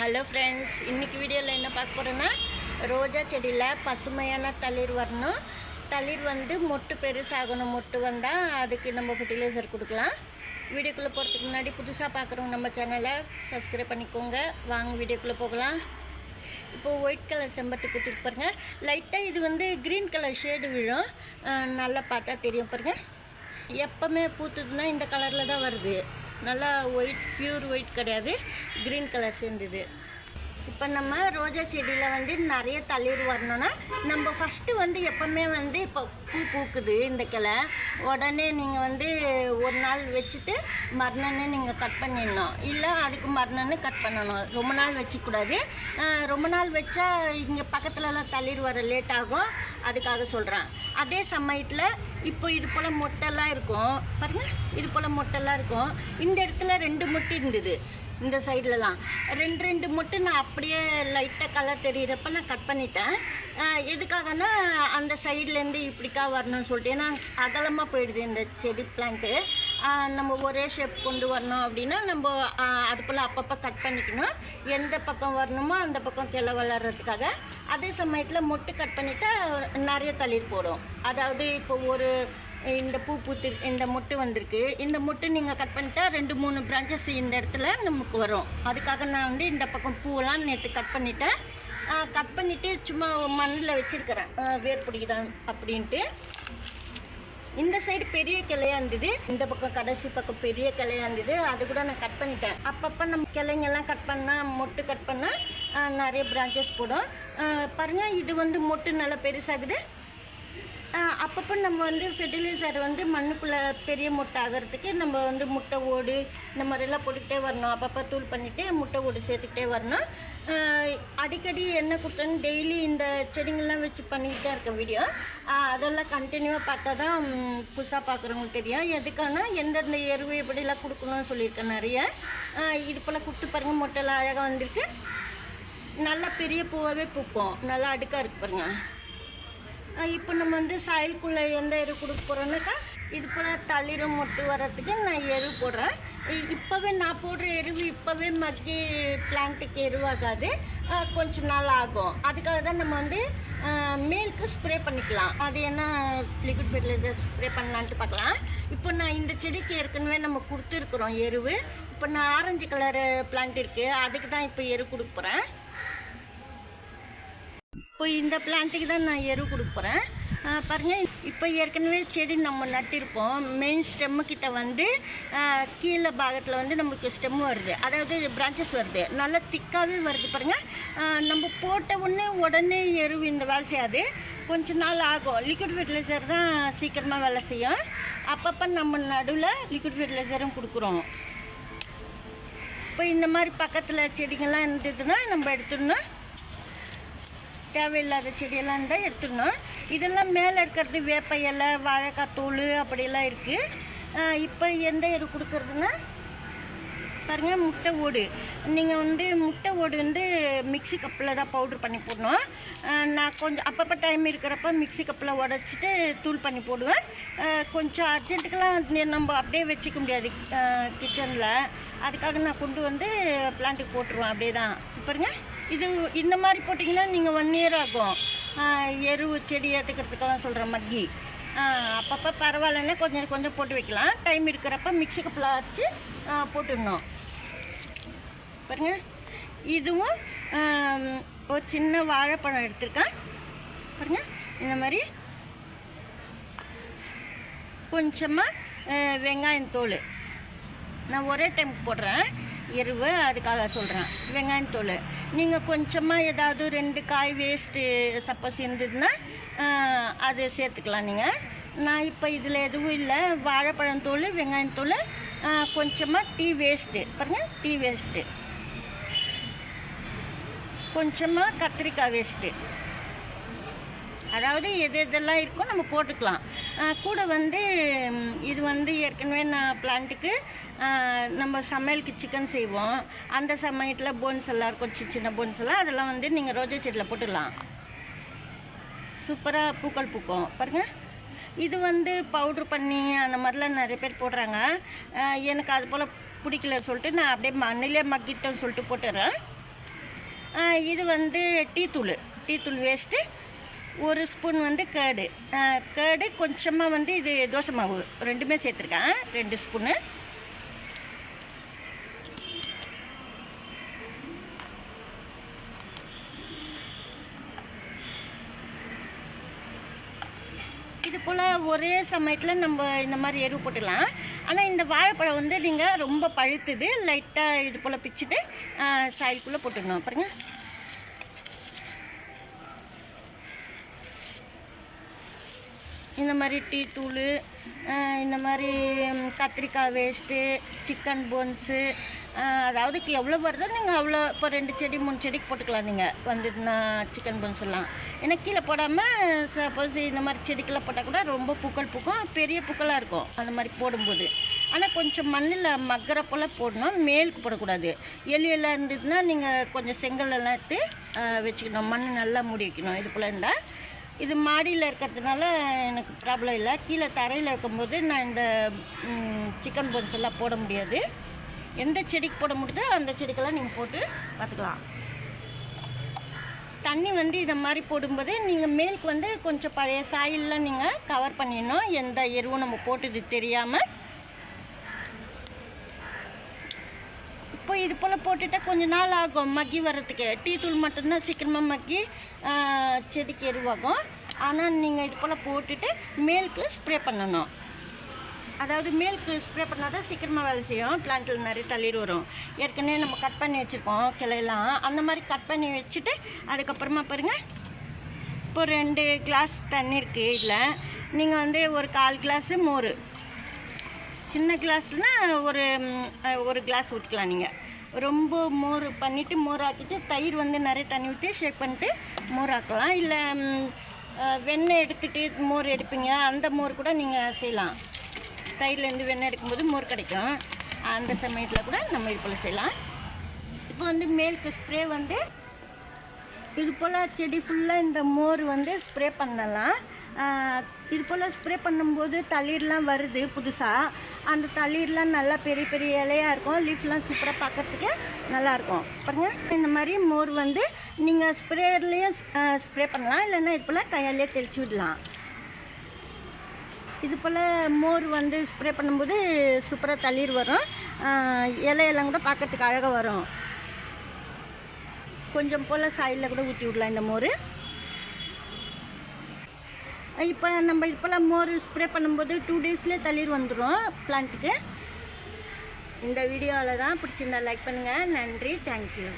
Hello friends, இன்றைக்கி வீடியோவில் என்ன பார்க்க போகிறோன்னா, ரோஜா செடியில் பசுமையான தளிர் வரணும். தளிர் வந்து மொட்டு பெருசாகணும். மொட்டு வந்தால் அதுக்கு நம்ம ஃபர்டிலைசர் கொடுக்கலாம். வீடியோக்குள்ளே போகிறதுக்கு முன்னாடி புதுசாக பார்க்குறவங்க நம்ம சேனலை சப்ஸ்கிரைப் பண்ணிக்கோங்க. வாங்க வீடியோக்குள்ளே போகலாம். இப்போது ஒயிட் கலர் செம்பருத்தி கொடுத்துட்டு பாருங்கள். லைட்டாக இது வந்து க்ரீன் கலர் ஷேடு விழும். நல்லா பார்த்தா தெரியும் பாருங்கள். எப்போவுமே பூத்துதுன்னா இந்த கலரில் தான் வருது. நல்லா ஒயிட், பியூர் ஒயிட் கிடையாது, க்ரீன் கலர் சேர்ந்துது. இப்போ நம்ம ரோஜா செடியில் வந்து நிறைய தளிர் வரணும்னா நம்ம ஃபஸ்ட்டு வந்து எப்போவுமே வந்து இப்போ பூ பூக்குது இந்த கிளை, உடனே நீங்கள் வந்து ஒரு நாள் வச்சுட்டு மறுநாள் நீங்கள் கட் பண்ணிடணும். இல்லை அதுக்கு மறுநாள் கட் பண்ணணும். ரொம்ப நாள் வச்சுக்கூடாது. ரொம்ப நாள் வச்சா இங்கே பக்கத்துலலாம் தளிர் வர லேட் ஆகும். அதுக்காக சொல்கிறேன். அதே சமயத்தில் இப்போ இது போல் மொட்டெல்லாம் இருக்கும் பாருங்கள். இது போல் மொட்டெல்லாம் இருக்கும். இந்த இடத்துல 2 மொட்டு இருந்தது. இந்த சைட்லலாம் 2 மொட்டு நான் அப்படியே லைட்டாக கலர் தெரிகிறப்ப நான் கட் பண்ணிட்டேன். எதுக்காகனா அந்த சைட்லேருந்து இப்படிக்கா வரணும்னு சொல்லிட்டு, ஏன்னா அகலமாக போயிடுது இந்த செடி பிளான்ட்டு. நம்ம ஒரே ஷேப் கொண்டு வரணும் அப்படின்னா நம்ம அது போல் அப்பப்போ கட் பண்ணிக்கணும். எந்த பக்கம் வரணுமோ அந்த பக்கம் கிளை வளர்கிறதுக்காக. அதே சமயத்தில் மொட்டு கட் பண்ணிவிட்டா நிறைய தளிர் போடும். அதாவது இப்போ இந்த பூ பூத்து இந்த மொட்டு வந்திருக்கு. இந்த மொட்டு நீங்கள் கட் பண்ணிட்டா 2-3 பிரான்ச்சஸ் இந்த இடத்துல நமக்கு வரும். அதுக்காக நான் வந்து இந்த பக்கம் பூவெல்லாம் நேற்று கட் பண்ணிட்டேன். கட் பண்ணிவிட்டு சும்மா மண்ணில் வச்சுருக்கிறேன், வேர் பிடிக்குதான் அப்படின்ட்டு. இந்த சைடு பெரிய கிளையாக இருந்தது, இந்த பக்கம் கடைசி பக்கம் பெரிய கிளையாக இருந்தது. அது கூட நான் கட் பண்ணிட்டேன். அப்பப்போ நம்ம கிளைங்கெல்லாம் கட் பண்ணால், மொட்டு கட் பண்ணால் நிறைய பிரான்ச்சஸ் போடும். பாருங்கள், இது வந்து மொட்டு நல்லா பெருசாகுது. அப்பப்போ நம்ம வந்து ஃபெர்டிலைசர் வந்து மண்ணுக்குள்ளே பெரிய மொட்டை ஆகிறதுக்கு நம்ம வந்து முட்டை ஓடு இந்த மாதிரிலாம் போட்டுக்கிட்டே வரணும். அப்பப்போ தூள் பண்ணிவிட்டு முட்டை ஓடு சேர்த்துக்கிட்டே வரணும். அடிக்கடி என்ன கொடுத்தோன்னு டெய்லி இந்த செடிங்கள்லாம் வச்சு பண்ணிக்கிட்டு தான் இருக்கேன் வீடியோ. அதெல்லாம் கண்டினியூவாக பார்த்தா தான் புதுசாக பார்க்குறவங்களுக்கு தெரியும். எதுக்கானா எந்தெந்த எருவு எப்படிலாம் கொடுக்கணும்னு சொல்லியிருக்கேன் நிறைய. இது போல் கொடுத்து பாருங்கள், மொட்டைலாம் அழகாக வந்திருக்கு. நல்லா பெரிய பூவாகவே பூக்கும். நல்லா அடுக்காக இருக்குது பாருங்கள். இப்போ நம்ம வந்து சாயிலுக்குள்ளே எந்த எரு கொடுக்க போகிறோன்னாக்கா, இது போல் தளிரும் மொட்டு வர்றதுக்கு நான் எரு போடுறேன். இப்போவே நான் போடுற எருவு இப்போவே மக்கி பிளான்ட்டுக்கு எருவாகாது, கொஞ்சம் நாள் ஆகும். அதுக்காக தான் நம்ம வந்து மேலுக்கு ஸ்ப்ரே பண்ணிக்கலாம். அது என்ன லிக்விட் ஃபெர்டிலைசர் ஸ்ப்ரே பண்ணலான்ட்டு பார்க்கலாம். இப்போ நான் இந்த செடிக்கு ஏற்கனவே நம்ம கொடுத்துருக்குறோம் எருவு. இப்போ நான் ஆரஞ்சு கலர் பிளான்ட் இருக்குது, அதுக்கு தான் இப்போ எரு கொடுக்க போகிறேன். இப்போ இந்த பிளான்ட்டுக்கு தான் நான் எரு கொடுக்க போகிறேன். பாருங்கள், இப்போ ஏற்கனவே செடி நம்ம நட்டிருப்போம். மெயின் ஸ்டெம்முக்கிட்ட வந்து கீழே பாகத்தில் வந்து நம்மளுக்கு ஸ்டெம்மு வருது, அதாவது பிரான்ச்சஸ் வருது. நல்லா திக்காகவே வருது பாருங்கள். நம்ம போட்ட உடனே எரு இந்த வேலை செய்யாது, கொஞ்சம் நாள் ஆகும். லிக்விட் ஃபெர்டிலைசர் தான் சீக்கிரமாக வேலை செய்யும். அப்பப்போ நம்ம நடுவில் லிக்விட் ஃபெர்டிலைசரும் கொடுக்குறோம். இப்போ இந்த மாதிரி பக்கத்தில் செடிங்கள்லாம் இருந்ததுன்னா நம்ம எடுத்துடணும். தேவையில்லாத செடியெல்லாம் இருந்தால் எடுத்துடணும். இதெல்லாம் மேலே இருக்கிறது வேப்ப இலை, வாழைக்காய் தூள் அப்படியெல்லாம் இருக்குது. இப்போ எந்த எரு கொடுக்குறதுன்னா பாருங்கள், முட்டை ஓடு. நீங்கள் வந்து முட்டை ஓடு வந்து மிக்ஸி கப்பில் தான் பவுட்ரு பண்ணி போடணும். நான் கொஞ்சம் அப்பப்போ டைம் இருக்கிறப்ப மிக்ஸி கப்பில் உடச்சிட்டு தூள் பண்ணி போடுவேன். கொஞ்சம் அர்ஜென்ட்டுக்கெல்லாம் நம்ம அப்படியே வச்சுக்க முடியாது கிச்சனில். அதுக்காக நான் கொண்டு வந்து பிளான்ட்டுக்கு போட்டுருவேன். அப்படியே தான் பாருங்கள். இது இந்த மாதிரி போட்டிங்கன்னா நீங்கள் 1 இயர் ஆகும். எரு செடி ஏற்றுக்கிறதுக்கெல்லாம் சொல்கிற மக்கி. அப்பப்போ பரவாயில்லன்னா கொஞ்சம் கொஞ்சம் போட்டு வைக்கலாம். டைம் இருக்கிறப்ப மிக்ஸி கப்பில் அரைச்சி போட்டுடணும். பாருங்கள், இதுவும் ஒரு சின்ன வாழைப்பழம் எடுத்திருக்கேன் பாருங்கள். இந்த மாதிரி கொஞ்சமாக வெங்காயம் தோல் நான் ஒரே டைம் போடுறேன் எருவு, அதுக்காக சொல்கிறேன். வெங்காயத்தோல் நீங்கள் கொஞ்சமாக ஏதாவது 2 காய் வேஸ்ட்டு சப்போஸ் இருந்ததுன்னா அது சேர்த்துக்கலாம் நீங்கள். நான் இப்போ இதில் எதுவும் இல்லை. வாழைப்பழத்தோல், வெங்காயத்தோல், கொஞ்சமாக டீ வேஸ்ட்டு பாருங்கள், டீ வேஸ்ட்டு, கொஞ்சமாக கத்திரிக்காய் வேஸ்ட்டு. அதாவது எது எதெல்லாம் இருக்கோ நம்ம போட்டுக்கலாம். கூட வந்து இது வந்து ஏற்கனவே நான் பிளான்ட்டுக்கு நம்ம சமையலுக்கு சிக்கன் செய்வோம். அந்த சமயத்தில் போன்ஸ் எல்லாம் இருக்கும், சின்ன போன்ஸ் எல்லாம். அதெல்லாம் வந்து நீங்கள் ரோஜா செடியில் போட்டுடலாம். சூப்பராக பூக்கள் பூக்கும் பாருங்கள். இது வந்து பவுட்ரு பண்ணி அந்த மாதிரிலாம் நிறைய பேர் போடுறாங்க. எனக்கு அது போல் பிடிக்கல சொல்லிட்டு நான் அப்படியே மண்ணிலே மக்கிட்டேன்னு சொல்லிட்டு போட்டுறேன். இது வந்து டீத்தூள் வேஸ்ட்டு, 1 ஸ்பூன் வந்து கேர்டு கொஞ்சமாக வந்து இது தோசை மாவு ரெண்டுமே சேர்த்துருக்கேன், 2 ஸ்பூனு. இது போல் ஒரே சமயத்தில் நம்ம இந்த மாதிரி எரு போட்டுடலாம். ஆனால் இந்த வாழைப்பழம் வந்து நீங்கள் ரொம்ப பழுத்துது, லைட்டாக இது போல் பிச்சுட்டு சாயிலுக்குள்ளே போட்டுடணும். பாருங்கள், இந்த மாதிரி டீத்தூள், இந்த மாதிரி கத்திரிக்காய் வேஸ்ட்டு, சிக்கன் போன்ஸு, அதாவது எவ்வளோ வருதோ நீங்கள் அவ்வளோ, இப்போ 2 செடி 3 செடிக்கு போட்டுக்கலாம் நீங்கள் வந்ததுன்னா சிக்கன் போன்ஸ் எல்லாம். ஏன்னா கீழே போடாமல் சப்போஸ் இந்த மாதிரி செடிக்கெல்லாம் போட்டால் கூட ரொம்ப பூக்கும், பெரிய பூக்களாக இருக்கும் அந்த மாதிரி போடும்போது. ஆனால் கொஞ்சம் மண்ணில் மக்கிற போல் போடணும், மேலுக்கு போடக்கூடாது. எலியெல்லாம் இருந்ததுன்னா நீங்கள் கொஞ்சம் செங்கல்லாம் எடுத்து வச்சுக்கணும், மண் நல்லா மூடி வைக்கணும். இது போல் இருந்தால் இது மாடியில் இருக்கிறதுனால எனக்கு ப்ராப்ளம் இல்லை. கீழே தரையில் வைக்கும்போது நான் இந்த சிக்கன் போன்ஸ் எல்லாம் போட முடியாது. எந்த செடிக்கு போட முடியுதோ அந்த செடிக்கெல்லாம் நீங்கள் போட்டு பார்த்துக்கலாம். தண்ணி வந்து இதை மாதிரி போடும்போது நீங்கள் மேலுக்கு வந்து கொஞ்சம் பழைய சாயிலெலாம் நீங்கள் கவர் பண்ணிடணும், எந்த எருவும் நம்ம போட்டது தெரியாமல். இப்போ இது போல் போட்டுட்டால் கொஞ்சம் நாள் ஆகும் மக்கி வர்றதுக்கு. டீத்தூள் மட்டும்தான் சீக்கிரமாக மக்கி செடிக்கு எருவாகும். ஆனால் நீங்கள் இது போல் போட்டுட்டு மேலுக்கு ஸ்ப்ரே பண்ணணும். அதாவது மேலுக்கு ஸ்ப்ரே பண்ணால் தான் சீக்கிரமாக வேலை செய்யும். பிளான்ட்டில் நிறைய தளிர் வரும். ஏற்கனவே நம்ம கட் பண்ணி வச்சுருக்கோம் கிளையெல்லாம், அந்த மாதிரி கட் பண்ணி வச்சுட்டு அதுக்கப்புறமா பாருங்கள், இப்போ 2 கிளாஸ் தண்ணி இருக்குது. இதில் நீங்கள் வந்து ஒரு 1/4 கிளாஸு மோர், சின்ன கிளாஸ்னால் ஒரு கிளாஸ் ஊற்றிக்கலாம். நீங்கள் ரொம்ப மோர் பண்ணிவிட்டு மோர் ஆக்கிட்டு தயிர் வந்து நிறைய தண்ணி விட்டு ஷேக் பண்ணிட்டு மோர் ஆக்கலாம். இல்லை வெண்ணெய் எடுத்துகிட்டு மோர் எடுப்பீங்க, அந்த மோர் கூட நீங்கள் செய்யலாம். தயிர்லேருந்து வெண்ணெய் எடுக்கும்போது மோர் கிடைக்கும், அந்த சமயத்தில் கூட நம்ம இது போல் செய்யலாம். இப்போ வந்து மேலுக்கு ஸ்ப்ரே வந்து இது போல் செடி ஃபுல்லாக இந்த மோர் வந்து ஸ்ப்ரே பண்ணலாம். இது போல் ஸ்ப்ரே பண்ணும்போது தளிர்லாம் வருது புதுசாக, அந்த தளிர்லாம் நல்லா பெரிய பெரிய இலையாக இருக்கும், லீஃப்லாம் சூப்பராக பார்க்குறதுக்கு நல்லாயிருக்கும். பாருங்கள், இந்த மாதிரி மோர் வந்து நீங்கள் ஸ்ப்ரேயர்லேயும் ஸ்ப்ரே பண்ணலாம், இல்லைன்னா இது போல் கையாலே தெளித்து விடலாம். இது போல் மோர் வந்து ஸ்ப்ரே பண்ணும்போது சூப்பராக தளிர் வரும், இலையெல்லாம் கூட பார்க்குறதுக்கு அழகாக வரும். கொஞ்சம் போல் சாயிலில் கூட ஊற்றி விடலாம் இந்த மோர். இப்போ நம்ம இது போல் மோர் ஸ்ப்ரே பண்ணும்போது 2 டேஸ்லேயே தளிர் வந்துடும் பிளான்ட்டுக்கு. இந்த வீடியோவில் தான் பிடிச்சிருந்தா லைக் பண்ணுங்கள். நன்றி, தேங்க்யூ.